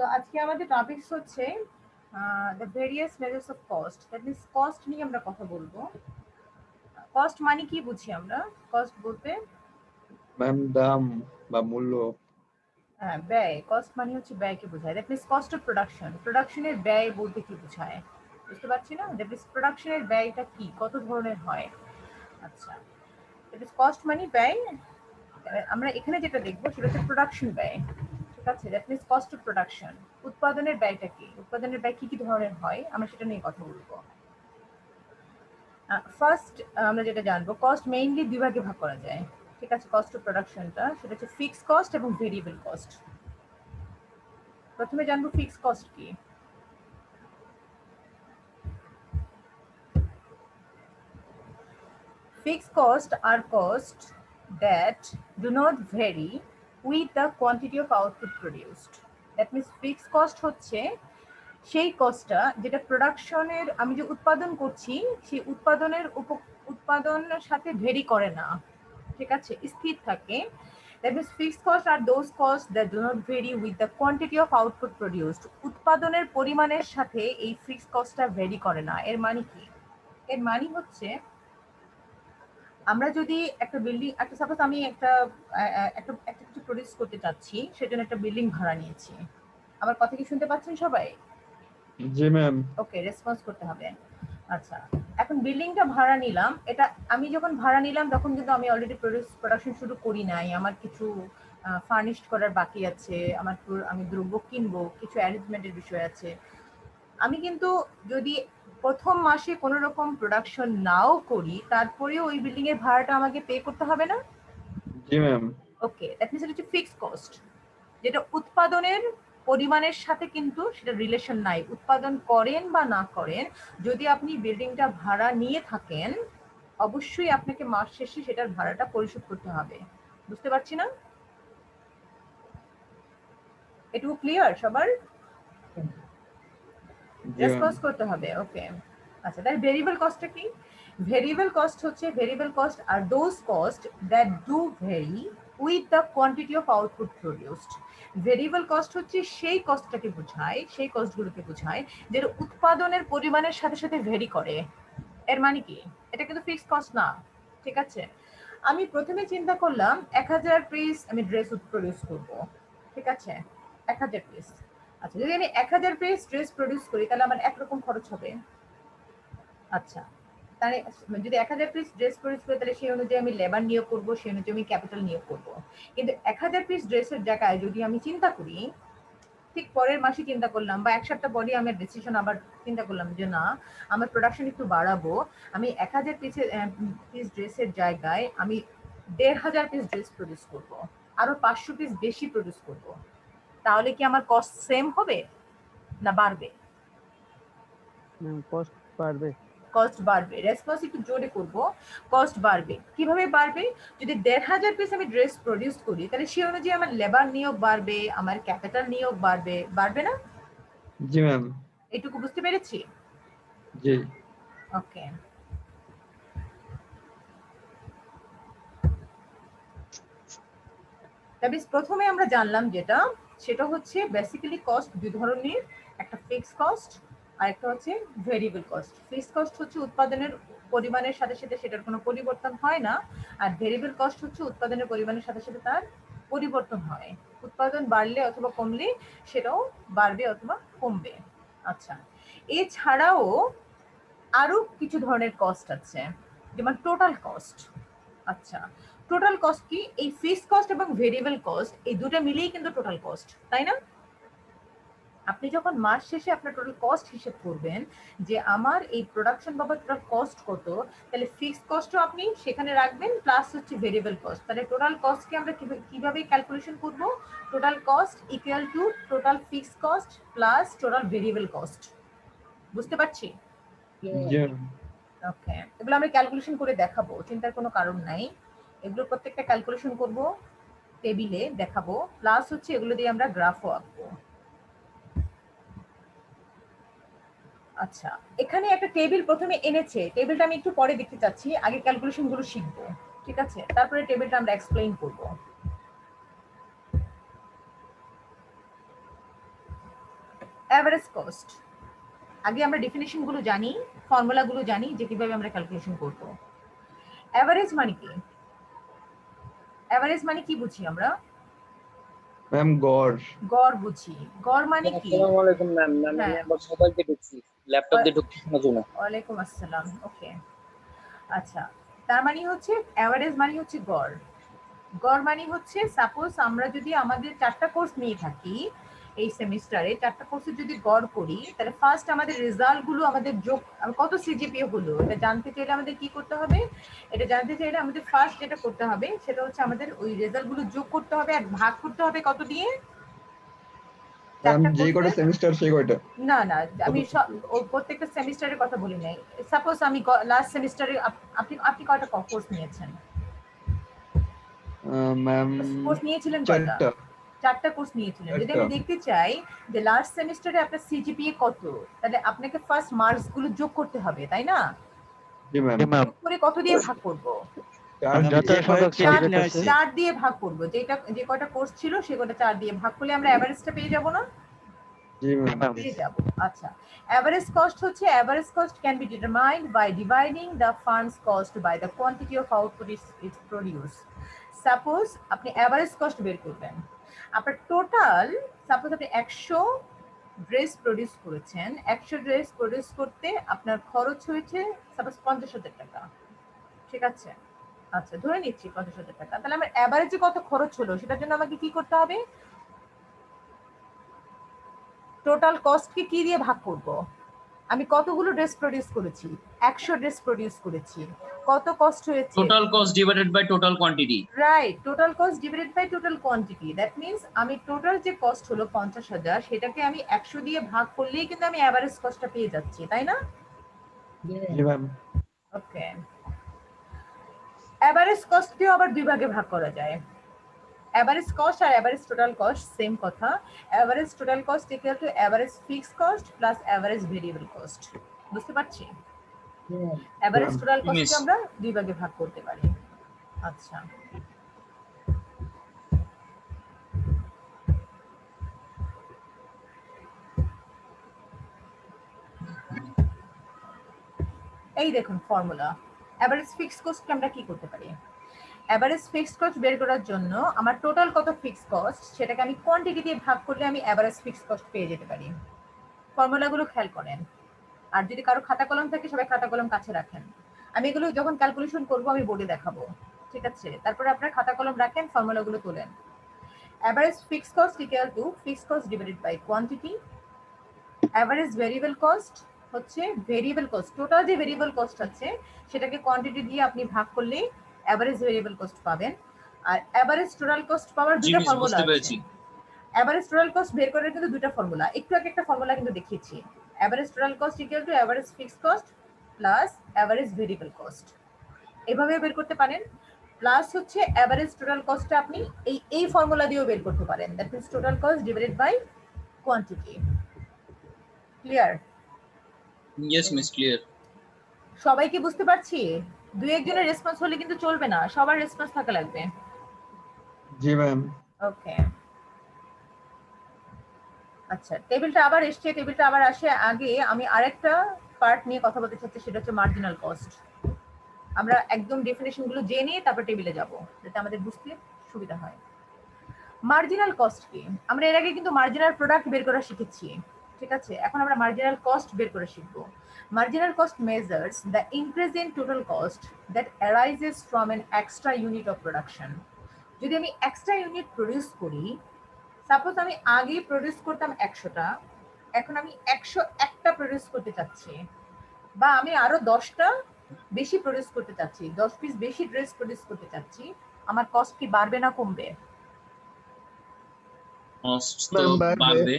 তো আজকে আমাদের টপিকস হচ্ছে the various measures of cost. That means cost নিয়ে আমরা কথা বলবো। কস্ট মানে কি বুঝি আমরা? কস্ট বলতে ম্যাম দাম বা মূল্য। ব্যয়। কস্ট মানে হচ্ছে ব্যয়কে বোঝায়। That means cost of production. প্রোডাকশনের ব্যয় বলতে কি বোঝায়? বুঝতে পারছি না? দ্যাট মিনস প্রোডাকশনের ব্যয়টা কি, কত ধরনের হয়? আচ্ছা, দ্যাট মিনস কস্ট মানে ব্যয়। আমরা এখানে যেটা দেখবো সেটা হচ্ছে প্রোডাকশন ব্যয়। ঠিক আছে, that means cost of production. উৎপাদনের ব্যয়টা কি, উৎপাদনের ব্যয় কি কি ধরনের হয়, আমরা সেটা নিয়ে কথা বলবো। ফার্স্ট আমরা যেটা জানবো, কস্ট মেইনলি দুই ভাগে ভাগ করা যায়। ঠিক আছে, কস্ট অফ প্রোডাকশনটা সেটা হচ্ছে ফিক্সড কস্ট এবং ভেরিয়েবল কস্ট। প্রথমে জানবো ফিক্সড কস্ট কি। Fixed costs are costs that do not vary with the quantity of output produced. That means fixed cost হচ্ছে সেই কস্টটা যেটা প্রোডাকশনের, আমি যে উৎপাদন করছি সেই উৎপাদনের সাথে ভেরি করে না। ঠিক আছে, স্থির থাকে। That means fixed costs are those costs that do not vary with the quantity of output produced. উৎপাদনের পরিমাণের সাথে এই ফিক্সড কস্টটা ভেরি করে না। এর মানে কি? এর মানে হচ্ছে আমরা যদি একটা বিল্ডিং, একটা সাপোজ আমি একটা একটা একটা কিছু প্রডিউস করতে চাচ্ছি, সেজন্য একটা বিল্ডিং ভাড়া নিয়েছি। আমার কথা কি শুনতে পাচ্ছেন সবাই? জি ম্যাম। ওকে, রেসপন্স করতে হবে। আচ্ছা, এখন বিল্ডিংটা ভাড়া নিলাম। এটা আমি যখন ভাড়া নিলাম তখন কিন্তু আমি অলরেডি প্রোডাকশন শুরু করি নাই। আমার কিছু ফার্নিশড করার বাকি আছে, আমি দ্রব্য কিনবো, কিছু অ্যারেঞ্জমেন্টের বিষয় আছে। আমি কিন্তু যদি প্রথম মাসে কোনো রকম প্রোডাকশন নাও করি, তারপরেও ওই বিল্ডিং এর ভাড়াটা আমাকে পে করতে হবে না? জি ম্যাম। ওকে, দ্যাট মিনস এটা হচ্ছে ফিক্সড কস্ট, যেটা উৎপাদনের পরিমাণের সাথে কিন্তু সেটা রিলেশন নাই। উৎপাদন করেন বা না করেন, যদি আপনি বিল্ডিংটা ভাড়া নিয়ে থাকেন, অবশ্যই আপনাকে মাস শেষে সেটার ভাড়াটা পরিশোধ করতে হবে। বুঝতে পারছি না? এটুকু ক্লিয়ার সবার? জি ম্যাম। রেসপন্স করতে হবে। ওকে, আচ্ছা, তাহলে ভেরিয়েবল কস্টটা কি? ভেরিয়েবল কস্ট হচ্ছে, ভেরিয়েবল কস্ট আর those cost that do vary with the quantity of output produced. Variable cost হচ্ছে সেই কস্টটাকে বোঝায়, সেই কস্টগুলোকে বোঝায় যেটা উৎপাদনের পরিমাণের সাথে সাথে ভেরি করে। এর মানে কি? এটা কিন্তু ফিক্সড কস্ট না। ঠিক আছে, আমি প্রথমে চিন্তা করলাম 1000 পিস আমি ড্রেস প্রডিউস করব। ঠিক আছে, 1000 পিস। আচ্ছা, যদি আমি 1000 পিস ড্রেস প্রডিউস করি তাহলে আমার একরকম খরচ হবে। আচ্ছা, তাহলে যদি 1000 পিস ড্রেস প্রডিউস করি তাহলে সেই অনুযায়ী আমি লেবার নিয়োগ করবো, সেই অনুযায়ী আমি ক্যাপিটাল নিয়োগ করবো। কিন্তু 1000 পিস ড্রেসের জায়গায় যদি আমি চিন্তা করি, ঠিক পরের মাসে চিন্তা করলাম বা এক সপ্তাহ পরে আমার ডিসিশন আবার চিন্তা করলাম যে না, আমার প্রোডাকশন একটু বাড়াবো, আমি 1000 পিস ড্রেসের জায়গায় আমি 1500 পিস ড্রেস প্রডিউস করবো, আরো 500 পিস বেশি প্রডিউস করবো, তাহলে কি আমার কস্ট সেম হবে না বাড়বে? কস্ট বাড়বে। কস্ট বাড়বে। রেসপন্স একটু জোরে করব। কস্ট বাড়বে। কিভাবে বাড়বে? যদি 1500 পিস আমি ড্রেস প্রডিউস করি তাহলে সেই অনুযায়ী আমার লেবার নিয়োগ বাড়বে, আমার ক্যাপিটাল নিয়োগ বাড়বে, বাড়বে না? জি ম্যাম। এটুকু বুঝতে পেরেছি? জি। ওকে, তবে প্রথমে আমরা জানলাম যেটা, সেটা হচ্ছে বেসিক্যালি কস্ট দুই ধরনের, একটা ফিক্সড কস্ট আর একটা হচ্ছে ভেরিয়েবল কস্ট। ফিক্সড কস্ট হচ্ছে উৎপাদনের পরিমাণের সাথে সাথে সেটার কোনো পরিবর্তন হয় না, আর ভেরিয়েবল কস্ট হচ্ছে উৎপাদনের পরিমাণের সাথে সাথে তার পরিবর্তন হয়। উৎপাদন বাড়লে অথবা কমলে সেটাও বাড়বে অথবা কমবে। আচ্ছা, এছাড়াও আরো কিছু ধরনের কস্ট আছে, যেমন টোটাল কস্ট। আচ্ছা, টোটাল কস্ট কি? এই ফিক্সড কস্ট এবং ভেরিয়েবল কস্ট এই দুটো মিলিয়েই কিন্তু টোটাল কস্ট, তাই না? আপনি যখন মাস শেষে আপনার টোটাল কস্ট হিসেব করবেন যে আমার এই প্রোডাকশন বাবদ টোটাল কস্ট কত, তাহলে ফিক্সড কস্টও আপনি সেখানে রাখবেন, প্লাস হচ্ছে ভেরিয়েবল কস্ট। তাহলে টোটাল কস্টকে আমরা কিভাবে ক্যালকুলেশন করব? Total cost equal to total fixed cost plus total variable cost. বুঝতে পারছি? জি ম্যাম। ওকে, এগুলো আমরা ক্যালকুলেশন করে দেখাবো, চিন্তার কোনো কারণ নাই। এগুলো প্রত্যেকটা ক্যালকুলেশন করব, টেবিলে দেখাবো, প্লাস হচ্ছে এগুলো দিয়ে আমরা গ্রাফও আঁকবো। আচ্ছা, এখানে একটা টেবিল প্রথমে এনেছে, টেবিলটা আমি একটু পরে দেখতে চাচ্ছি, আগে ক্যালকুলেশন গুলো শিখবো। ঠিক আছে, তারপরে টেবিলটা আমরা এক্সপ্লেইন করবো। অ্যাভারেজ কস্ট, আগে আমরা ডেফিনিশন গুলো জানি, ফর্মুলা গুলো জানি যে কিভাবে আমরা ক্যালকুলেশন করব। অ্যাভারেজ মানে কি? অ্যাভারেজ মানে কি বুঝি আমরা? ম্যাম গড়। গড় বুঝি। গড় মানে কি? আসসালামু আলাইকুম ম্যাম। ম্যাম আমি হ্যাঁ, আবার সবাইকে ঢুকছি, ল্যাপটপ দিয়ে ঢুকছি শোনার জন্য। ওয়ালাইকুম আসসালাম। ওকে, আচ্ছা, তার মানে হচ্ছে অ্যাভারেজ মানে হচ্ছে গড়। গড় মানে হচ্ছে সাপোজ আমরা যদি আমাদের 4টা কোর্স নিয়ে থাকি এই সেমিস্টারে, 4টা কোর্সে যদি গড় করি, তাহলে ফার্স্ট আমাদের রেজাল্ট গুলো আমাদের যোগ কত সিজিপিএ হলো এটা জানতে চাইলে আমাদের কি করতে হবে? এটা জানতে চাইলে আমাদের ফার্স্ট যেটা করতে হবে সেটা হচ্ছে আমাদের ওই রেজাল্ট গুলো যোগ করতে হবে আর ভাগ করতে হবে কত দিয়ে? ম্যাম 4টা যে কয়টা কোর্সে। সেমিস্টার সেই কয়টা। না না, আমি প্রত্যেকটা সেমিস্টারের কথা বলি নাই। সাপোজ আমি লাস্ট সেমিস্টারে আপনি আপনি কয়টা কোর্স নিয়েছেন? ম্যাম কোর্স নিয়েছিলেন কয়টা? 4টা। 4টা কোর্স নিয়েছিলেন। যদি আমি দেখতে চাই যে লাস্ট সেমিস্টারে আপনার সিজিপিএ কত, তাহলে আপনাকে ফার্স্ট মার্কস গুলো যোগ করতে হবে, তাই না? জি ম্যাম। যোগ করে কত দিয়ে ভাগ করব? 4 দিয়ে ভাগ করব। যেটা যে কয়টা কোর্স ছিল সে কয়টা 4 দিয়ে ভাগ করলে আমরা এভারেজটা পেয়ে যাব না? জি ম্যাম। পেয়ে যাব। আচ্ছা, এভারেজ কস্ট হচ্ছে average cost can be determined by dividing the funds cost by the quantity of output its produce. Suppose আপনি এভারেজ কস্ট বের করবেন, আপনার টোটাল সাপোজ আপনি 100 ড্রেস প্রডিউস করেছেন, 100 ড্রেস প্রডিউস করতে আপনার খরচ হয়েছে সাপোজ 50,000 টাকা, ঠিক আছে? আচ্ছা, ধরে নিচ্ছি 50,000 টাকা। তাহলে আমার এভারেজে কত খরচ হলো সেটার জন্য আমাকে কি করতে হবে? টোটাল কস্টকে কি দিয়ে ভাগ করব? আমি কতগুলো ড্রেস প্রডিউস করেছি? 100 ড্রেস প্রডিউস করেছি। কত কস্ট হয়েছে? Total cost divided by total quantity. Right, total cost divided by total quantity. That means আমি টোটাল যে কস্ট হলো 50,000 সেটাকে আমি 100 দিয়ে ভাগ করলেই কিন্তু আমি এভারেজ কস্টটা পেয়ে যাচ্ছি, তাই না? জি ম্যাম। ওকে, এভারেজ কস্টকেও আবার দুই ভাগে ভাগ করা যায়। এভারেজ কস্ট আর এভারেজ টোটাল কস্ট সেম কথা। Average total cost equal two average fixed cost plus average variable cost. বুঝতে পারছি? এভারেজ টোটাল কস্টকে আমরা দুই ভাগে ভাগ করতে পারি। আচ্ছা, এই দেখুন ফর্মুলা। এভারেজ ফিক্সড কস্টকে আমরা কি করতে পারি? এভারেজ ফিক্সড কস্ট বের করার জন্য আমার টোটাল কত ফিক্সড কস্ট সেটাকে আমি কোয়ান্টিটি দিয়ে ভাগ করলে আমি এভারেজ ফিক্সড কস্ট পেয়ে যেতে পারি। ফর্মুলাগুলো খেয়াল করেন, আর যদি কারো খাতা কলম থাকে সবাই খাতা কলম কাছে রাখেন। আমি এগুলো যখন ক্যালকুলেশন করব আমি বোর্ডে দেখাবো, ঠিক আছে? তারপরে আপনার খাতা কলম রাখেন, ফর্মুলাগুলো তোলেন। Average fixed cost equal to fixed cost divided by quantity. Average variable cost হচ্ছে ভেরিয়েবল কস্ট, টোটাল যে ভেরিয়েবল কস্ট আছে সেটাকে কোয়ান্টিটি দিয়ে আপনি ভাগ করলে এভারেজ ভেরিয়েবল কস্ট পাবেন। আর এভারেজ টোটাল কস্ট পাওয়ার দুটো ফর্মুলা আছে। এভারেজ টোটাল কস্ট বের করার কিন্তু দুটো ফর্মুলা, একটু আগে একটা ফর্মুলা কিন্তু দেখিয়েছি। Average total cost equal two average fixed cost plus average variable cost, এভাবে বের করতে পারেন। প্লাস হচ্ছে এভারেজ টোটাল কস্টটা আপনি এই ফর্মুলা দিয়েও বের করতে পারেন। That means total cost divided by quantity. Clear? Yes, miss, clear. সবাই কি বুঝতে পারছি? দুই একজনের রেসপন্স হলে কিন্তু চলবে না, সবার রেসপন্স থাকা লাগবে। জি ম্যাম। ওকে, আচ্ছা, টেবিলটা আবার এসছে, টেবিলটা আবার আসে আগে আমি আরেকটা পার্ট নিয়ে কথা বলতে চাচ্ছি, সেটা হচ্ছে মার্জিনাল কস্ট। আমরা একদম ডেফিনেশন গুলো জেনে তারপর টেবিলে যাব যাতে আমাদের বুঝতে সুবিধা হয়। মার্জিনাল কস্ট কি? আমরা এর আগে কিন্তু মার্জিনাল প্রোডাক্ট বের করা শিখেছি, ঠিক আছে? এখন আমরা মার্জিনাল কস্ট বের করে শিখব। Marginal cost measures the increase in total cost that arises from an extra unit of production. যদি আমি এক্সট্রা ইউনিট প্রডিউস করি, সাপোজ আমি আগে প্রডিউস করতাম 100টা, এখন আমি 101টা প্রডিউস করতে চাচ্ছি, বা আমি আরো 10টা বেশি প্রডিউস করতে চাচ্ছি, 10 পিস বেশি ড্রেস প্রডিউস করতে চাচ্ছি, আমার কস্ট কি বাড়বে না কমবে? Cost তো বাড়বে।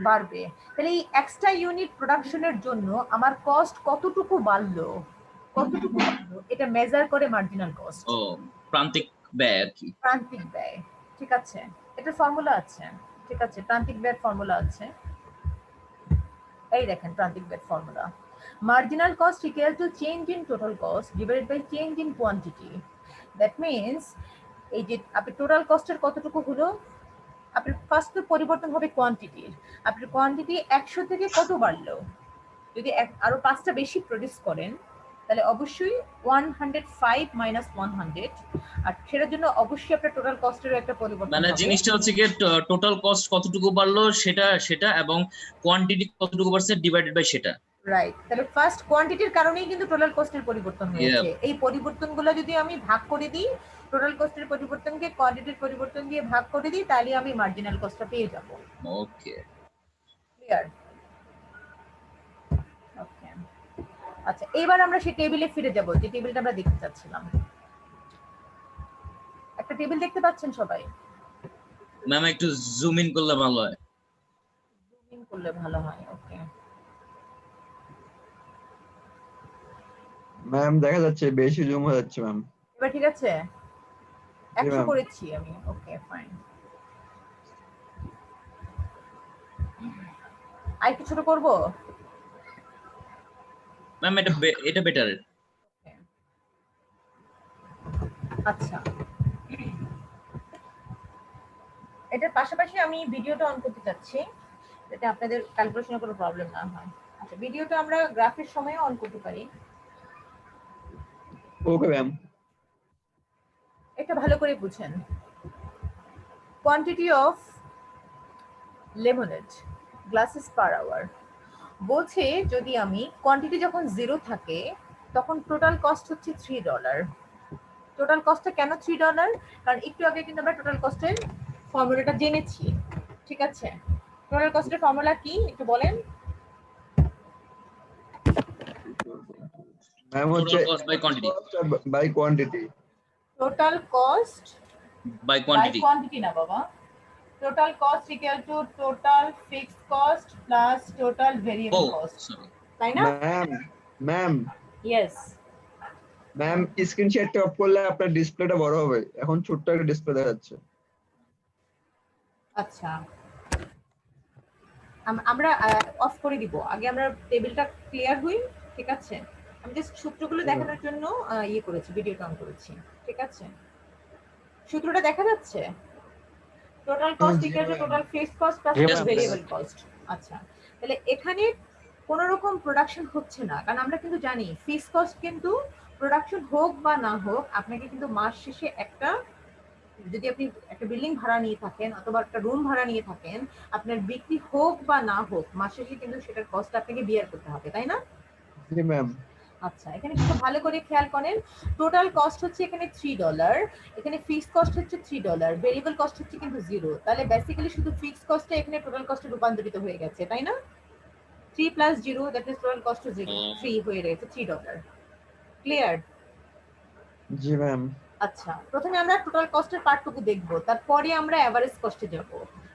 বাড়বে। তাহলে এই এক্সট্রা ইউনিট প্রোডাকশনের জন্য আমার কস্ট কতটুকু বাড়লো, কতটুকু বাড়লো, এটা মেজার করে মার্জিনাল কস্ট। ও প্রান্তিক ব্যয় আর কি। প্রান্তিক ব্যয়, ঠিক আছে? এটা ফর্মুলা আছে, ঠিক আছে? প্রান্তিক ব্যয়ের ফর্মুলা আছে, এই দেখেন প্রান্তিক ব্যয়ের ফর্মুলা। Marginal cost equal to change in total cost divided by change in quantity. That means এই যে আপনি টোটাল কস্টের কতটুকু হলো আপনার ফার্স্ট পরিবর্তন হবে কোয়ান্টিটির। আপনার কোয়ান্টিটি 100 থেকে কত বাড়লো? যদি আরো 5টা বেশি প্রডিউস করেন তাহলে অবশ্যই 105 মাইনাস 100, আর সেটার জন্য অবশ্যই আপনার টোটাল কস্টেরও একটা পরিবর্তন মানে হবে। জিনিসটা হচ্ছে কি টোটাল কস্ট কতটুকু বাড়লো সেটা এবং কোয়ান্টিটি কতটুকু বাড়ছে ডিভাইডেড বাই সেটা। রাইট, তাহলে ফার্স্ট কোয়ান্টিটির কারণেই কিন্তু টোটাল কস্টের পরিবর্তন হয়েছে। এই পরিবর্তনগুলো যদি আমি ভাগ করে দিই, টোটাল কস্টের পরিবর্তনকে কোয়ান্টিটির পরিবর্তন দিয়ে ভাগ করে দিই, তাহলে আমি মার্জিনাল কস্টটা পেয়ে যাব। Okay clear? ওকে, আচ্ছা এবার আমরা সেই টেবিলে ফিরে যাব যে টেবিলটা আমরা দেখতে চাচ্ছিলাম। একটা টেবিল দেখতে পাচ্ছেন সবাই? ম্যাম একটু জুম ইন করলে ভালো হয়। জুম ইন করলে ভালো হয়। ওকে, ম্যাম দেখা যাচ্ছে বেশি জুম হয়ে যাচ্ছে ম্যাম। এবার ঠিক আছে? 100 ma'am. করেছি আমি। Okay fine. আর একটু ছোট করব? ম্যাম এটা বেটার। আচ্ছা, এটার পাশাপাশি আমি ভিডিওটা অন করতে চাচ্ছি যাতে আপনাদের ক্যালকুলেশনে কোনো প্রবলেম না হয়। আচ্ছা, ভিডিওটা আমরা গ্রাফের সময় অন করতে পারি। Okay ma'am. এটা ভালো করে বুঝেন। Quantity of lemonade glasses per hour বলছে, যদি আমি কোয়ান্টিটি যখন 0 থাকে তখন টোটাল কস্ট হচ্ছে $3। টোটাল কস্টটা কেন $3? কারণ একটু আগে কিন্তু আমরা টোটাল কস্টের ফর্মুলাটা জেনেছি। ঠিক আছে, টোটাল কস্টের ফর্মুলা কি একটু বলেন? ম্যাম হচ্ছে total cost by quantity. By quantity. Total cost by by quantity. Quantity না বাবা, total cost equal to total fixed cost plus total variable cost, sorry তাই না? Ma'am yes. ম্যাম স্ক্রিন শেয়ারটা off করলে আপনার ডিসপ্লেটা বড় হবে, এখন ছোট্ট একটা ডিসপ্লে দেখা যাচ্ছে। আচ্ছা, আমরা অফ করে দিব, আগে আমরা টেবিলটা ক্লিয়ার হই। ঠিক আছে, আমি জাস্ট সূত্রগুলো দেখানোর জন্য ইয়ে করেছি, ভিডিওটা অন করেছি। ঠিক আছে, সূত্রটা দেখা যাচ্ছে? Total cost equal to total fixed cost plus variable cost. আচ্ছা, তাহলে এখানে কোনো রকম প্রোডাকশন হচ্ছে না, কারণ আমরা কিন্তু জানি ফিক্সড কস্ট কিন্তু প্রোডাকশন হোক বা না হোক আপনাকে কিন্তু মাস শেষে একটা, যদি আপনি একটা বিল্ডিং ভাড়া নিয়ে থাকেন অথবা একটা রুম ভাড়া নিয়ে থাকেন, আপনার বিক্রি হোক বা না হোক মাস শেষে কিন্তু সেটার কস্ট আপনাকে বিয়ার করতে হবে, তাই না? জি ম্যাম। আচ্ছা, এখানে কিন্তু ভালো করে খেয়াল করেন, টোটাল কস্ট হচ্ছে এখানে $3, এখানে ফিক্সড কস্ট হচ্ছে $3, ভেরিয়েবল কস্ট হচ্ছে কিন্তু 0। তাহলে বেসিক্যালি শুধু ফিক্সড কস্টে এখানে টোটাল কস্টে রূপান্তরিত হয়ে গেছে, তাই না? 3 plus 0 that is total cost 0, 3 হয়ে গেছে $3। ক্লিয়ার? জি ম্যাম। আচ্ছা, প্রথমে আমরা টোটাল কস্টের পার্টটুকু দেখব, তারপরে আমরা এভারেজ কস্টে যাব।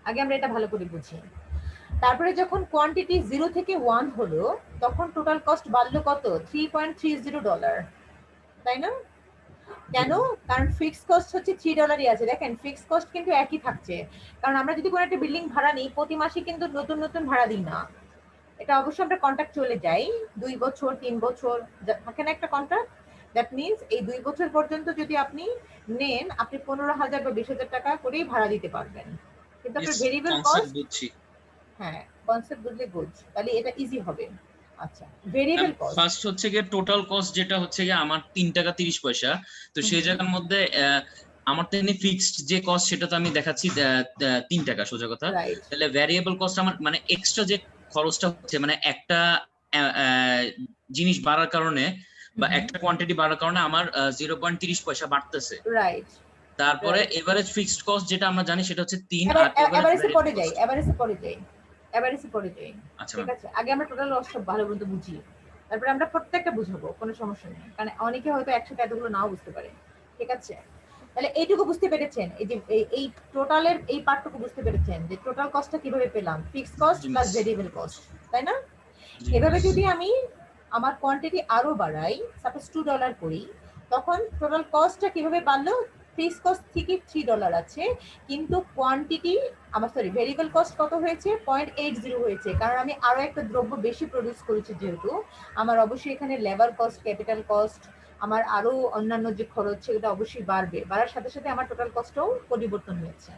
আগে আমরা এটা ভালো করে বুঝি। তারপরে যখন কোয়ান্টিটি 0 থেকে 1 হলো তখন টোটাল কস্ট বাড়লো কত? $3.30, তাই না? কেন? কারণ ফিক্সড কস্ট হচ্ছে $3ই আছে। দেখেন ফিক্সড কস্ট কিন্তু একই থাকছে, কারণ আমরা যদি কোনো একটা বিল্ডিং ভাড়া নিই প্রতি মাসে কিন্তু নতুন নতুন ভাড়া দিই না। এটা অবশ্যই আমরা কন্ট্রাক্ট চলে যাই 2 বছর 3 বছর থাকে না একটা কন্ট্রাক্ট। দ্যাট মিনস এই 2 বছর পর্যন্ত যদি আপনি নেন, আপনি 15,000 বা 20,000 টাকা করেই ভাড়া দিতে পারবেন। কিন্তু আপনার ভেরিয়েবল কস্ট, বুঝছি। হ্যাঁ কনসেপ্ট বুঝলে গুড, তাহলে এটা ইজি হবে। আচ্ছা, ভেরিয়েবল কস্ট ফার্স্ট হচ্ছে গিয়ে টোটাল কস্ট, যেটা হচ্ছে গিয়ে আমার 3 টাকা 30 পয়সা। তো সেই জায়গার মধ্যে আমার তো এমনি ফিক্সড যে কস্ট সেটা তো আমি দেখাচ্ছি 3 টাকা সোজা কথা। রাইট। তাহলে ভ্যারিয়েবল কস্ট আমার মানে এক্সট্রা যে খরচটা হচ্ছে, মানে একটা জিনিস বাড়ার কারণে বা একটা কোয়ান্টিটি বাড়ার কারণে আমার 0.30 পয়সা বাড়তেছে। রাইট। তারপরে এভারেজ ফিক্সড কস্ট যেটা আমরা জানি সেটা হচ্ছে 3। আর এভারেজে পড়ে যাই, এভারেজে পড়ে যাই, এভারেজে পড়ে যাই। আচ্ছা ঠিক আছে, আগে আমরা টোটাল লস সব ভালো মতো বুঝি, তারপরে আমরা প্রত্যেকটা বুঝাবো, কোনো সমস্যা নেই, কারণ অনেকে হয়তো একসাথে এতগুলো নাও বুঝতে পারে। ঠিক আছে, তাহলে এইটুকু বুঝতে পেরেছেন, এই যে এই টোটালের এই পার্টটুকু বুঝতে পেরেছেন যে টোটাল কস্টটা কিভাবে পেলাম, fixed cost plus variable cost, তাই না? এভাবে যদি আমি আমার কোয়ান্টিটি আরো বাড়াই, সাপোজ $2 করি, তখন টোটাল কস্টটা কিভাবে বাড়লো? ফিক্সড কস্ট থেকে $3 আছে, কিন্তু কোয়ান্টিটি আমার ভেরিয়েবল কস্ট কত হয়েছে? 0.80 হয়েছে, কারণ আমি আরো একটা দ্রব্য বেশি প্রডিউস করেছি, যেহেতু আমার অবশ্যই এখানে লেবার কস্ট, ক্যাপিটাল কস্ট, আমার আরো অন্যান্য যে খরচ, সেটা অবশ্যই বাড়বে, বাড়ার সাথে সাথে আমার টোটাল কস্টও পরিবর্তন হয়েছে।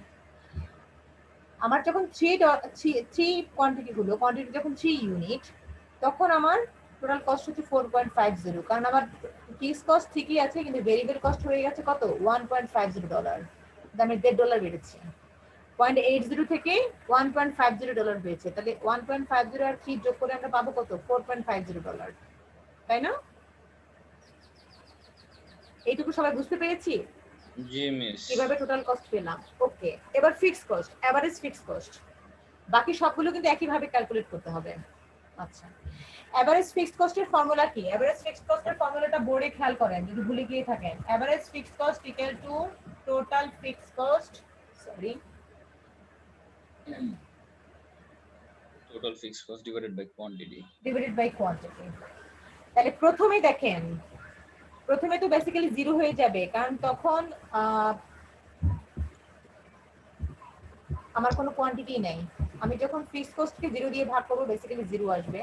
ক্লিয়ার? জি ম্যাম। আচ্ছা, এবার আমরা টোটাল কস্টের পার্টটুকু দেখবো, তার পরে আমরা এভারেজ আমার যখন থ্রি কোয়ান্টিটি যখন 3 ইউনিট, তখন আমার টোটাল কস্ট হচ্ছে 4.50, কারণ আমার ফিক্সড কস্ট ঠিকই আছে কিন্তু ভেরিয়েবল কস্ট হয়ে গেছে কত, $1.50, দামে $1.5 বেড়েছে। 0.80 থেকে $1.50 হয়েছে, তাহলে 1.50 আর 3 যোগ করে আমরা পাবো কত, $4.50, তাই না? এইটুকু সবাই বুঝতে পেরেছি জি মিস। কিভাবে টোটাল কস্ট পেলাম। ওকে, এবার fixed cost, average fixed cost, বাকি সবগুলো কিন্তু একইভাবে ক্যালকুলেট করতে হবে। আচ্ছা, এভারেজ ফিক্সড কস্টের ফর্মুলা কি? এভারেজ ফিক্সড কস্টের ফর্মুলাটা বোর্ডে খেয়াল করেন যদি ভুলে গিয়ে থাকেন। Average fixed cost equal to total fixed cost, sorry, total fixed cost divided by quantity. তাহলে প্রথমে দেখেন, প্রথমে তো বেসিক্যালি 0 হয়ে যাবে, কারণ তখন আমার কোনো কোয়ান্টিটি নেই। আমি যখন ফিক্সড কস্টকে 0 দিয়ে ভাগ করব বেসিক্যালি 0 আসবে।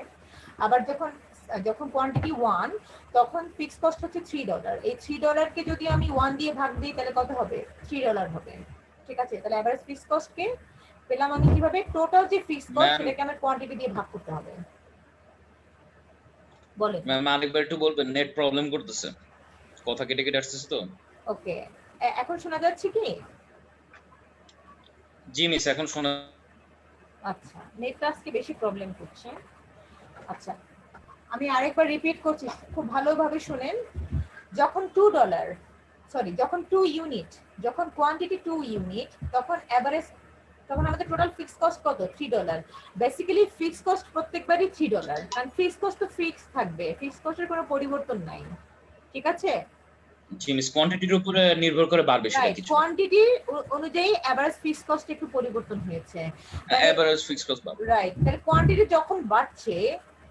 আবার যখন কোয়ান্টিটি 1, তখন ফিক্সড কস্ট হচ্ছে $3। এই $3 কে যদি আমি 1 দিয়ে ভাগ দিই তাহলে কত হবে, $3 হবে। ঠিক আছে, তাহলে এভারেজ ফিক্সড কস্টকে পেলাম আমি কিভাবে, টোটাল যে ফিক্সড কস্ট সেটাকে আমার কোয়ান্টিটি দিয়ে ভাগ করতে হবে। বলেন ম্যাম আরেকবার একটু বলবেন, নেট প্রবলেম করতেছে, কথা কেটে কেটে আসতেছে তো। ওকে, এখন শোনা যাচ্ছে কি? জি মিস, এখন শোনা। আচ্ছা, নেটটা আজকে বেশি প্রবলেম করছে। আচ্ছা, আমি আরেকবার রিপিট করছি, খুব ভালোভাবে শুনেন। যখন যখন 2 ইউনিট, যখন কোয়ান্টিটি 2 ইউনিট, তখন তখন আমাদের টোটাল ফিক্সড কস্ট কত, $3। বেসিক্যালি ফিক্সড কস্ট প্রত্যেকবারই $3, কারণ ফিক্সড কস্ট তো ফিক্স থাকবে, ফিক্সড কস্টের কোনো পরিবর্তন নাই। ঠিক আছে, জি মিস, কোয়ান্টিটির উপরে নির্ভর করে বাড়বে সেটা কিছু। কোয়ান্টিটি অনুযায়ী এভারেজ ফিক্সড কস্ট একটু পরিবর্তন হয়েছে। এভারেজ ফিক্সড কস্ট বাড়বে। রাইট, তাহলে কোয়ান্টিটি যখন বাড়ছে,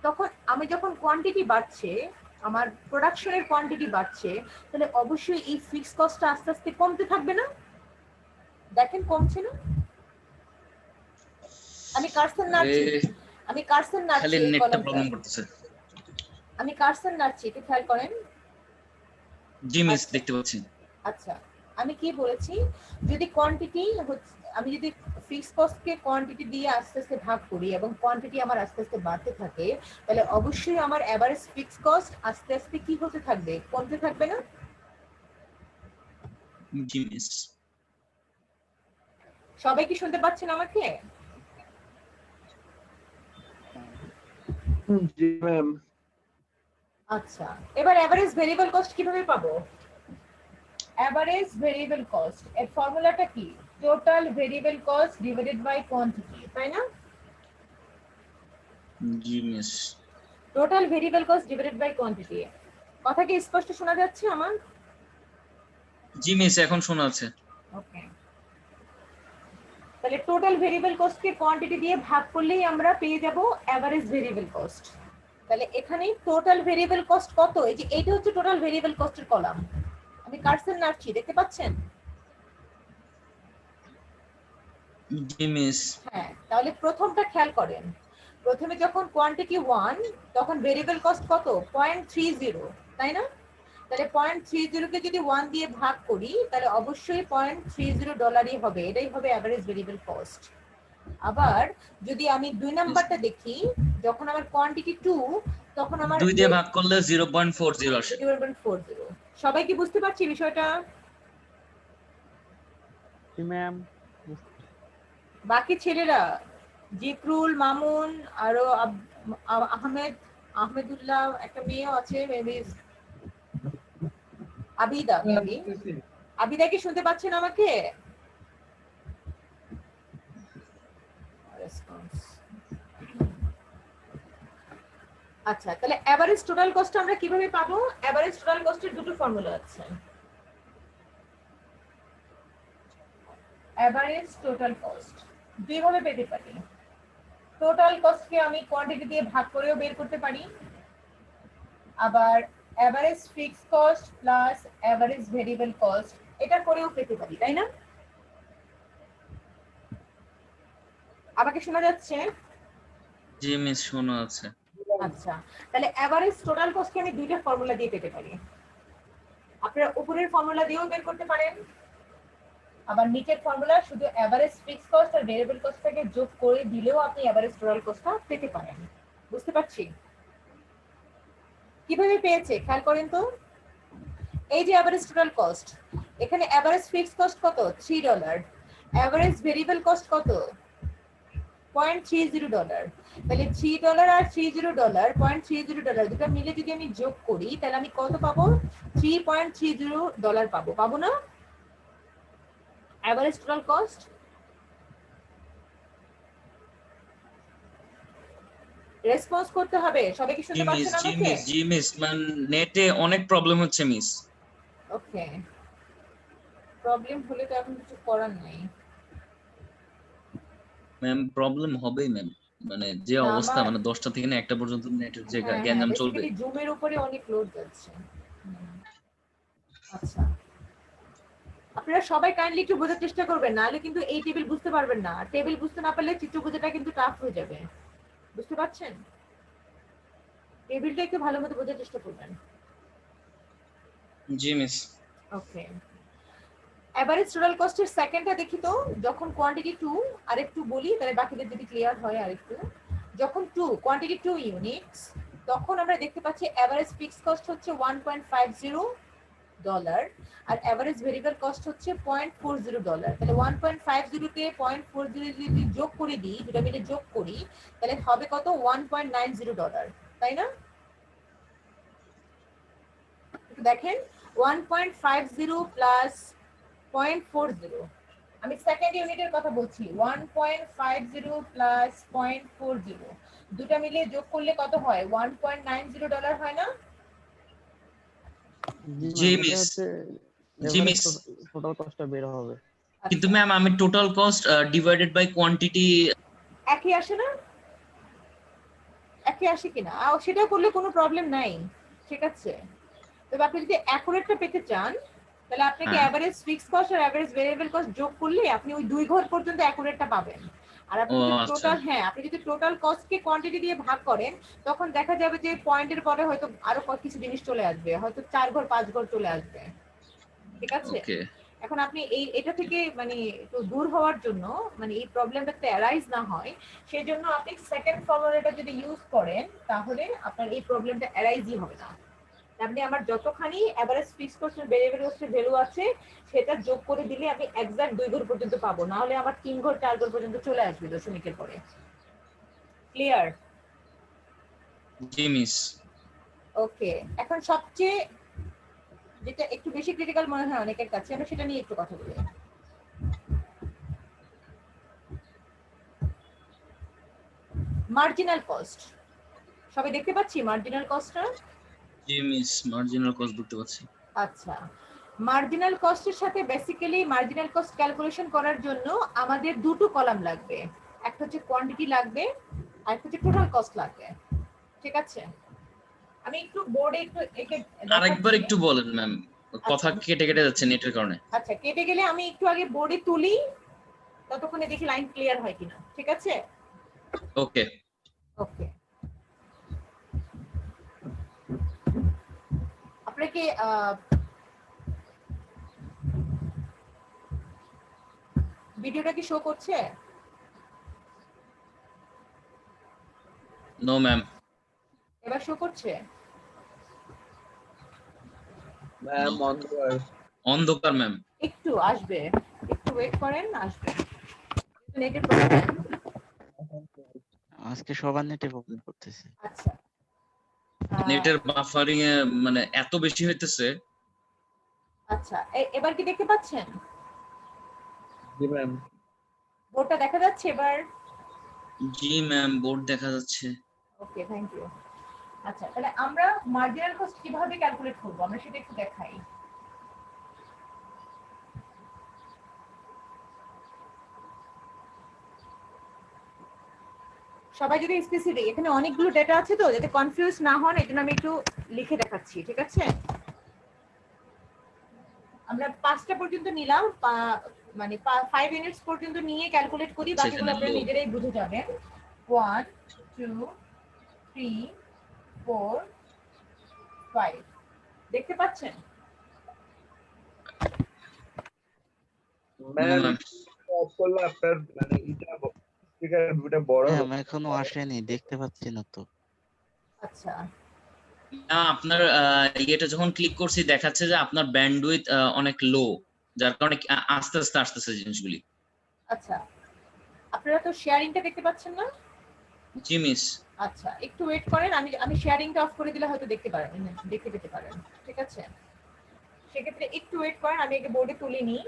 তখন যখন কোয়ান্টিটি বাড়ছে, আমার প্রোডাকশনের কোয়ান্টিটি বাড়ছে, তাহলে অবশ্যই এই ফিক্সড কস্টটা আস্তে আস্তে কমতে থাকবে না? দেখেন কমছে না? আমি কার্সর নাড়ছি, খালি নেটটা প্রবলেম করতেছে। আমি কার্সর নাড়ছি, একটু খেয়াল করেন। জি মিস, দেখতে পাচ্ছি। আচ্ছা, আমি কি বলেছি, যদি কোয়ান্টিটি আমি যদি ফিক্সড কস্টকে কোয়ান্টিটি দিয়ে আস্তে আস্তে ভাগ করি এবং কোয়ান্টিটি আমার আস্তে আস্তে বাড়তে থাকে, তাহলে অবশ্যই আমার এভারেজ ফিক্সড কস্ট আস্তে আস্তে কি হতে থাকবে, কমতে থাকবে না? জি মিস। সবাই কি শুনতে পাচ্ছেন আমাকে? জি ম্যাম। আচ্ছা, এবার এভারেজ ভেরিয়েবল কস্ট কিভাবে পাবো? এভারেজ ভেরিয়েবল কস্ট এর ফর্মুলাটা কি? Total variable cost divided by quantity, তাই না? জি miss. Total variable cost divided by quantity. কথা কি স্পষ্ট শোনা যাচ্ছে আমার? জি মিস, এখন শোনা যাচ্ছে। ওকে, তাহলে টোটাল ভেরিয়েবল কস্টকে কোয়ান্টিটি দিয়ে ভাগ করলেই আমরা পেয়ে যাব এভারেজ ভেরিয়েবল কস্ট। তাহলে এখানে টোটাল ভেরিয়েবল কস্ট কত, এই যে এইটা হচ্ছে টোটাল ভেরিয়েবল কস্টের কলাম। আমি কার্সর নাড়ছি, দেখতে পাচ্ছেন? জি মিস। হ্যাঁ, তাহলে প্রথমটা খেয়াল করেন। প্রথমে যখন কোয়ান্টিটি 1, তখন ভেরিয়েবল কস্ট কত, 0.30, তাই না? তাহলে 0.30 কে যদি 1 দিয়ে ভাগ করি তাহলে অবশ্যই $0.30 হবে, এটাই হবে এভারেজ ভেরিয়েবল কস্ট। আবার যদি আমি 2 নাম্বারটা দেখি, যখন আমার কোয়ান্টিটি 2, তখন আমার 2 দিয়ে ভাগ করলে 0.40 আসে। 0.40। সবাই কি বুঝতে পারছি বিষয়টা? জি ম্যাম। বাকি ছেলেরা, জিকরুল, মামুন, আরো আহমেদুল্লাহ, একটা মেয়েও আছে, মেবি আবিদা, আবিদা কি শুনতে পাচ্ছেন আমাকে? আচ্ছা, তাহলে এভারেজ টোটাল কস্ট আমরা কিভাবে পাবো? এভারেজ টোটাল কস্টের দুটো ফর্মুলা আছে। এভারেজ টোটাল কস্ট দুইভাবে পেতে পারি। টোটাল কস্টকে আমি কোয়ান্টিটি দিয়ে ভাগ করেও বের করতে পারি, আবার average fixed cost plus average variable cost এটা করেও পেতে পারি, তাই না? আমাকে শোনা যাচ্ছে? জি মিস, শোনা আছে। আচ্ছা, তাহলে এভারেজ টোটাল কস্টকে আমি দুইটা ফর্মুলা দিয়ে পেতে পারি। আপনারা উপরের ফর্মুলা দিয়েও বের করতে পারেন, আবার নিচের ফর্মুলা শুধু এভারেজ ফিক্সড কস্ট আর ভেরিয়েবল কস্টটাকে যোগ করে দিলেও আপনি এভারেজ টোটাল কস্টটা পেতে পারেন। বুঝতে পারছি? কিভাবে পেয়েছে খেয়াল করেন তো। এই যে এভারেজ টোটাল কস্ট, এখানে এভারেজ ফিক্সড কস্ট কত? $3, এভারেজ ভেরিয়েবল কস্ট কত? $0.30। তাহলে $3 আর $30, $0.30 দুটো মিলে যদি আমি যোগ করি তাহলে আমি কত পাবো? $3.30 পাবো, পাবো না? Average total cost. রেসপন্স করতে হবে। সবাই কি জি শুনতে মিস, পাচ্ছেন জি আমাকে? মিস, জি মিস, মানে নেটে অনেক প্রবলেম হচ্ছে মিস। ওকে, প্রবলেম হলে তো এখন কিছু করার নাই। ম্যাম প্রবলেম হবেই ম্যাম, মানে যে না, অবস্থা, আমার মানে 10টা থেকে না 1টা পর্যন্ত নেটের যে হ্যাঁ হ্যাঁ গ্যাঞ্জাম চলবে। বেসিক্যালি জুমের উপরে অনেক লোড যাচ্ছে। আচ্ছা, আপনারা সবাই কাইন্ডলি একটু বোঝার চেষ্টা করবেন, নাহলে কিন্তু এই টেবিল বুঝতে পারবেন না। টেবিল বুঝতে না পারলে চিত্র বোঝাটা কিন্তু টাফ হয়ে যাবে। বুঝতে পারছেন? টেবিলটা একটু ভালো মতো বোঝার চেষ্টা করবেন। জি মিস। ওকে, এভারেজ টোটাল কস্টের সেকেন্ডটা দেখি তো। যখন কোয়ান্টিটি 2, আরেকটু বলি তাহলে বাকিদের যদি ক্লিয়ার হয় আরেকটু। যখন 2 কোয়ান্টিটি 2 ইউনিটস, তখন আমরা দেখতে পাচ্ছি এভারেজ ফিক্সড কস্ট হচ্ছে $1.50 আর এভারেজ ভেরিয়েবল কস্ট হচ্ছে $0.40। তাহলে 1.50 তে 0.40 যদি যোগ করে দিই, দুটো মিলে যোগ করি, তাহলে হবে কত? $1.90, তাই না? একটু দেখেন, 1.50 প্লাস 0.40, আমি সেকেন্ড ইউনিটের কথা বলছি। 1.50 প্লাস 0.40 দুটা মিলে যোগ করলে কত হয়? $1.90 হয় না? জি জি ম্যাম, এটা মিস, হচ্ছে জি এভারেজ মিস। টোটাল কস্টটা বের হবে। কিন্তু আচ্ছা, ম্যাম আমি total cost divided by quantity. একই আসে না? একই আসে কিনা সেটা করলে কোনো প্রবলেম নাই, ঠিক আছে। তবে আপনি যদি অ্যাকুরেটটা পেতে চান তাহলে আপনাকে হ্যাঁ। এভারেজ ফিক্সড কস্ট আর এভারেজ ভেরিয়েবল কস্ট যোগ করলে আপনি ওই দুই ঘর পর্যন্ত অ্যাকুরেটটা পাবেন। আর আপনি ও যদি আচ্ছা। টোটাল, হ্যাঁ আপনি যদি টোটাল কস্টকে কোয়ান্টিটি দিয়ে ভাগ করেন, তখন দেখা যাবে যে পয়েন্টের পরে হয়তো আরো কিছু জিনিস চলে আসবে, হয়তো 4 ঘর 5 ঘর চলে আসবে, ঠিক আছে। ওকে। এখন আপনি এটা থেকে মানে একটু দূর হওয়ার জন্য, মানে এই প্রবলেমটা অ্যারাইজ না হয়, সেই জন্য আপনি সেকেন্ড ফর্মুলাটা যদি ইউজ করেন তাহলে আপনার এই প্রবলেমটা অ্যারাইজই হবে না। আপনি আমার যতখানি এভারেজ ফিক্সড কস্ট আর ভেরিয়েবল কস্টের ভ্যালু আছে সেটা যোগ করে দিলে আমি এক্সাক্ট 2 ঘর পর্যন্ত পাবো, না হলে আমার 3 ঘর 4 ঘর পর্যন্ত চলে আসবে দশমিকের পরে। ক্লিয়ার? জি মিস। ওকে, এখন সবচেয়ে যেটা একটু বেশি ক্রিটিক্যাল মনে হয় অনেকের কাছে, আমরা সেটা নিয়ে একটু কথা বলি। Marginal cost. সবাই দেখতে পাচ্ছি মার্জিনাল কস্টটা? জি মিস, মার্জিনাল কস্ট বুঝতে পারছি। আচ্ছা, মার্জিনাল কস্টের সাথে বেসিক্যালি মার্জিনাল কস্ট ক্যালকুলেশন করার জন্য আমাদের দুটো কলাম লাগবে। একটা হচ্ছে কোয়ান্টিটি লাগবে আর একটা হচ্ছে টোটাল কস্ট লাগবে, ঠিক আছে। আমি একটু বোর্ডে একটু এঁকে আরেকবার দেখাচ্ছি। একটু বলেন ম্যাম, কথা আচ্ছা কেটে কেটে যাচ্ছে নেটের কারণে। আচ্ছা, কেটে গেলে আমি একটু আগে বোর্ডে তুলি, ততক্ষণে দেখি লাইন ক্লিয়ার হয় কিনা, ঠিক আছে। ওকে। ওকে, আপনাকে ভিডিওটা কি শো করছে? No ma'am. এবার শো করছে? ম্যাম অন্ধকার। অন্ধকার ম্যাম। একটু আসবে, একটু ওয়েট করেন, আসবে। নেটের প্রবলেম। আজকে সবার নেটে প্রবলেম করতেছে। আচ্ছা, নেটের বাফারিং এ মানে এত বেশি হইতেছে। আচ্ছা এবার কি দেখতে পাচ্ছেন? জি ম্যাম। বোর্ডটা দেখা যাচ্ছে এবার? জি ম্যাম, বোর্ড দেখা যাচ্ছে। ওকে, থ্যাংক ইউ। আচ্ছা, তাহলে আমরা মার্জিনাল কস্ট কিভাবে ক্যালকুলেট করব আমরা সেটা একটু দেখাই। সবাই যদি স্পেসিফিক, এখানে অনেকগুলো ডেটা আছে তো, যাতে কনফিউজ না হন এজন্য আমি একটু লিখে দেখাচ্ছি, ঠিক আছে। আমরা 5টা পর্যন্ত নিলাম, মানে 5 ইউনিটস পর্যন্ত নিয়ে ক্যালকুলেট করি, বাকিগুলো সেখানে আপনারা লো। নিজেরাই বুঝে যাবেন। 1 2 3 4 5 দেখতে পাচ্ছেন? ম্যাম ম্যাম অফ করলে আপনার মানে এটা স্পিকার ভিউটা বড় হবে। ম্যাম এখনো আসেনি, দেখতে পাচ্ছি না তো। আচ্ছা না, আপনার ইয়েটা যখন ক্লিক করছি দেখাচ্ছে যে আপনার ব্যান্ডউইথ অনেক লো, যার কারণে আস্তে আস্তে আসতেছে জিনিসগুলি। আচ্ছা, আপনারা তো শেয়ারিংটা দেখতে পাচ্ছেন না? জি মিস। আচ্ছা, একটু ওয়েট করেন, আমি শেয়ারিংটা অফ করে দিলে হয়তো দেখতে পারেন, দেখতে পেতে পারেন। ঠিক আছে, সেক্ষেত্রে একটু ওয়েট করেন, আমি একে বোর্ডে তুলে নিই।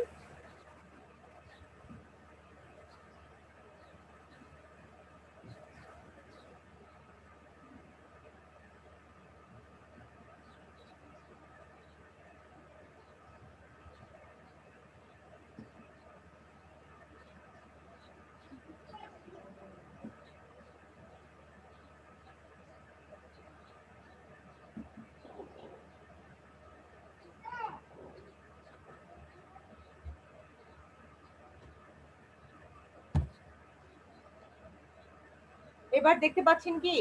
এবার দেখতে পাচ্ছেন কি?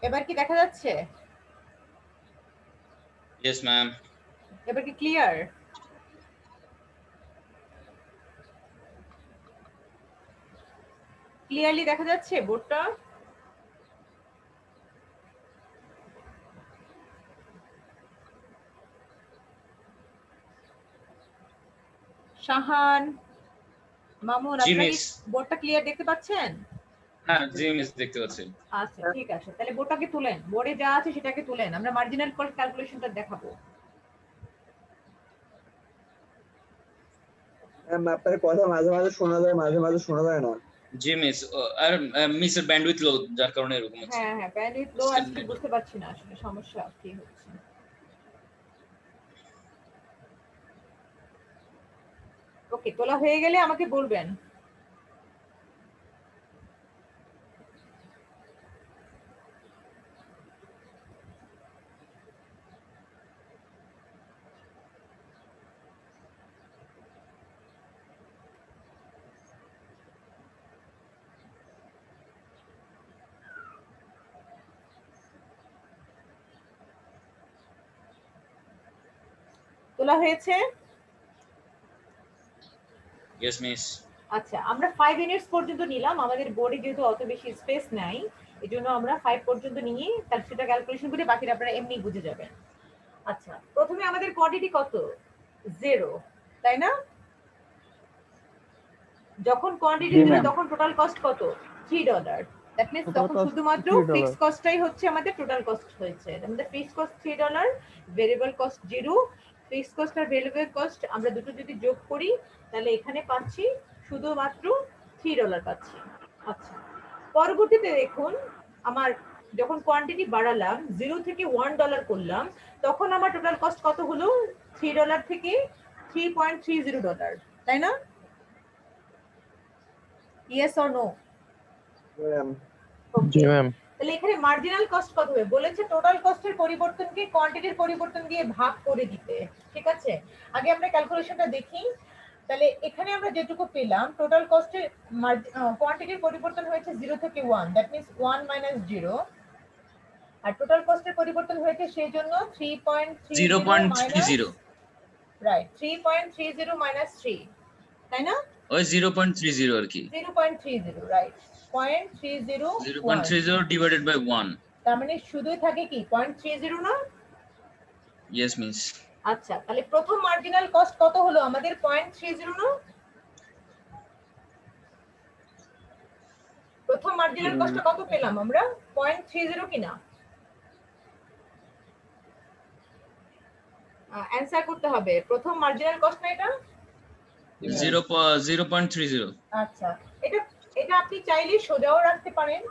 এবার কি দেখা যাচ্ছে? Yes ma'am. এবার কি ক্লিয়ার? ক্লিয়ারলি দেখা যাচ্ছে বোর্ডটা? শাহান, মামুন, জি আপনারা কি মিস। বোর্ডটা ক্লিয়ার দেখতে পাচ্ছেন? হ্যাঁ জি মিস, দেখতে পাচ্ছি। আচ্ছা ঠিক আছে, তাহলে বোর্ডটাকে তুলেন, বোর্ডে যা আছে সেটাকে তুলেন, আমরা মার্জিনাল কস্ট ক্যালকুলেশনটা দেখাবো। ম্যাম আপনার কথা মাঝে মাঝে শোনা যায়, মাঝে মাঝে শোনা যায় না। জি মিস। আর মিসের ব্যান্ডউইথ লো, যার কারণে এরকম হচ্ছে। হ্যাঁ হ্যাঁ, ব্যান্ডউইথ লো আজকে বুঝতে পারছি না আসলে সমস্যা কি হচ্ছে। ওকে, তোলা হয়ে গেলে আমাকে বলবেন। তোলা হয়েছে? Yes miss. আচ্ছা, আমরা 5 ইউনিটস পর্যন্ত নিলাম, আমাদের বোর্ডে যেহেতু অত বেশি স্পেস নাই, এজন্য আমরা 5 পর্যন্ত নিয়ে তাহলে সেটা ক্যালকুলেশন করে বাকিটা আপনারা এমনি বুঝে যাবেন। আচ্ছা, প্রথমে আমাদের কোয়ান্টিটি কত? 0, তাই না? যখন কোয়ান্টিটি জি 0 ম্যাম। তখন টোটাল কস্ট কত? $3। দ্যাট মিন্স Total তখন cost শুধুমাত্র $3 ফিক্সড কস্টটাই হচ্ছে আমাদের টোটাল কস্ট হয়েছে। আমাদের fixed cost $3, variable cost 0। Fixed cost আর ভেরিয়েবল কস্ট আমরা দুটো যদি যোগ করি তাহলে এখানে পাচ্ছি শুধুমাত্র $3 পাচ্ছি। আচ্ছা, পরবর্তীতে দেখুন, আমার যখন কোয়ান্টিটি বাড়ালাম 0 থেকে $1 করলাম, তখন আমার টোটাল কস্ট কত হলো? $3 থেকে $3.30, তাই না? Yes or no? ম্যাম জি ম্যাম। তাহলে এখানে মার্জিনাল কস্ট কত হবে? বলেছে টোটাল কস্টের পরিবর্তনকে কোয়ান্টিটির পরিবর্তন দিয়ে ভাগ করে দিতে। ঠিক আছে, আগে আমরা ক্যালকুলেশনটা দেখি। তাহলে এখানে আমরা যেটুকু পেলাম, টোটাল কস্টের কোয়ান্টিটির পরিবর্তন হয়েছে 0 থেকে 1, দ্যাট মিন্স 1 মাইনাস 0। আর টোটাল কস্টের পরিবর্তন হয়েছে সেই জন্য 3.30 মাইনাস, 0.30। রাইট, 3.30 মাইনাস 3, তাই না? ওই 0.30 আর কি। 0.30, রাইট, 0.301। 0.30 divided by 1। তার মানে শুধুই থাকে কি 0.30 না? Yes miss. আচ্ছা, তাহলে প্রথম মার্জিনাল কস্ট কত হলো আমাদের? 0.30 না? প্রথম মার্জিনাল কস্টটা কত পেলাম আমরা? 0.30 কিনা? অ্যানসার করতে হবে। প্রথম মার্জিনাল কস্ট না এটা? 0.30। আচ্ছা, এটা এটা আপনি চাইলে সোজাও রাখতে পারেন,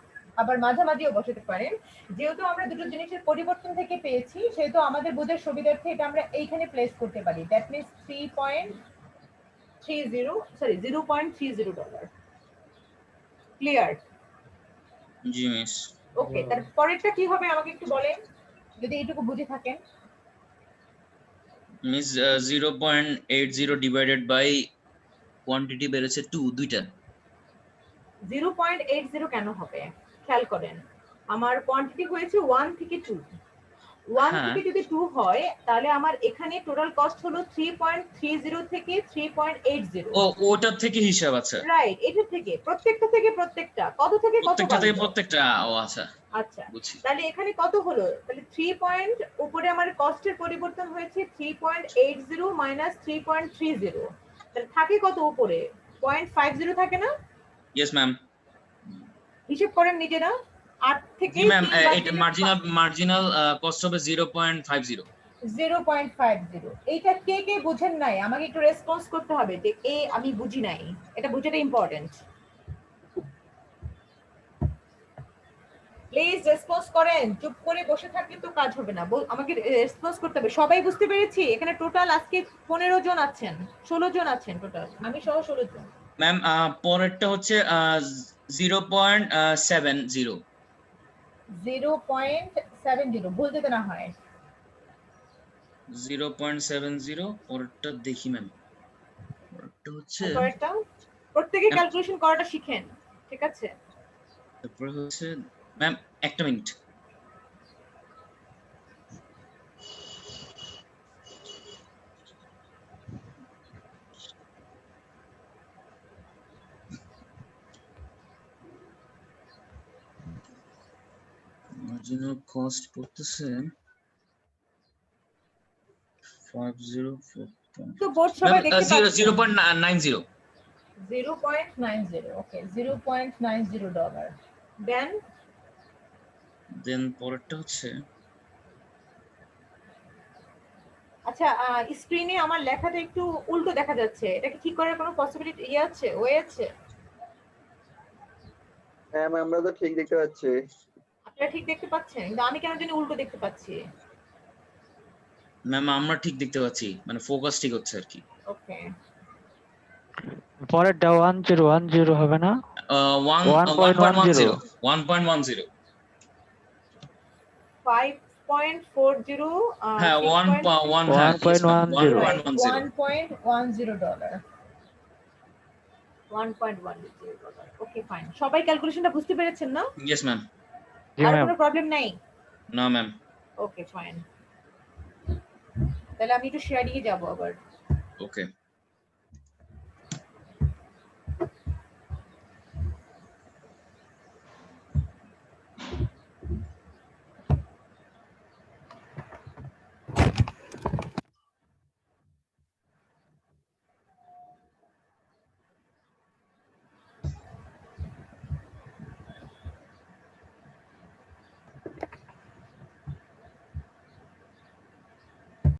আবার মাঝামাঝিও বসাতে পারেন। যেহেতু আমরা দুটো জিনিসের পরিবর্তন থেকে পেয়েছি, সেহেতু আমাদের বোঝার সুবিধার্থে এটা আমরা এইখানে প্লেস করতে পারি। That means 0.30 clear? জি মিস। ওকে, তার পরেরটা কি হবে আমাকে একটু বলেন যদি এইটুকু বুঝে থাকেন। মিস 0.80 ডিভাইডেড বাই কোয়ান্টিটি বেড়েছে 2, দুইটা। 0.80 কেন হবে? খেয়াল করেন, আমার কোয়ান্টিটি হয়েছে 1 থেকে 2। 1 হ্যাঁ। থেকে যদি 2 হয় তাহলে আমার এখানে টোটাল কস্ট হলো 3.30 থেকে 3.80। ও ওটার থেকে হিসাব আছে, রাইট, এটা থেকে প্রত্যেকটা কত থেকে কত প্রত্যেকটা থেকে বাড়লো? প্রত্যেকটা। ও আচ্ছা, আচ্ছা, বুঝছি। তাহলে এখানে কত হলো? তাহলে 3 পয়েন্ট উপরে আমার কস্টের পরিবর্তন হয়েছে 3.80 মাইনাস 3.30, তাহলে থাকে কত উপরে? 0.50 থাকে না? Yes ma'am. হিসাব করেন নিজেরা। 8 থেকে জি ম্যাম, 3 বাদ এটা দিলে মার্জিনাল কস্ট হবে 0.50। 0.50। এইটা কে কে বুঝেন নাই আমাকে একটু রেসপন্স করতে হবে যে আমি বুঝি নাই, এটা বুঝাটা ইম্পর্টেন্ট। প্লিজ রেসপন্স করেন, চুপ করে বসে থাকলে তো কাজ হবে না, আমাকে রেসপন্স করতে হবে। সবাই বুঝতে পেরেছি? এখানে টোটাল আজকে 15 জন আছেন, 16 জন আছেন টোটাল, আমি সহ 16 জন। ম্যাম পরেরটা হচ্ছে 0.70। 0.70 ভুল যেতে না হয়। 0.70 পরেরটা দেখি ম্যাম। পরেরটা হচ্ছে পরেরটা প্রত্যেকে ক্যালকুলেশন করাটা শিখেন, ঠিক আছে? তারপরে হচ্ছে ম্যাম একটা মিনিট। মার্জিনাল কস্ট পড়তেছে 504. তো বোর্ড সবাই দেখতে পাচ্ছেন। 0.90। 0.90, ওকে, $0.90। দেন পরেরটা হচ্ছে আচ্ছা, স্ক্রিনে আমার লেখাটা একটু উল্টো দেখা যাচ্ছে, এটা কি ঠিক করার কোনো পসিবিলিটি আছে, ওয়ে আছে? ম্যাম আমরা তো ঠিক দেখতে পাচ্ছি। আপনারা ঠিক দেখতে পাচ্ছেন, কিন্তু আমি কেন জানি উল্টো দেখতে পাচ্ছি। ম্যাম আমরা ঠিক দেখতে পাচ্ছি, মানে ফোকাস ঠিক হচ্ছে আর কি। ওকে, পরেরটা 1010 হবে না? 1.10. 1.10। 5.40, হ্যাঁ 1.1, হ্যাঁ 1.10 $1.10। $1.10। ওকে ফাইন, সবাই ক্যালকুলেশনটা বুঝতে পেরেছেন না? Yes ma'am. জি আর ম্যাম। কোনো প্রবলেম নাই? না ম্যাম। ওকে ফাইন, তাহলে আমি একটু শেয়ারিংয়ে যাব আবার। ওকে।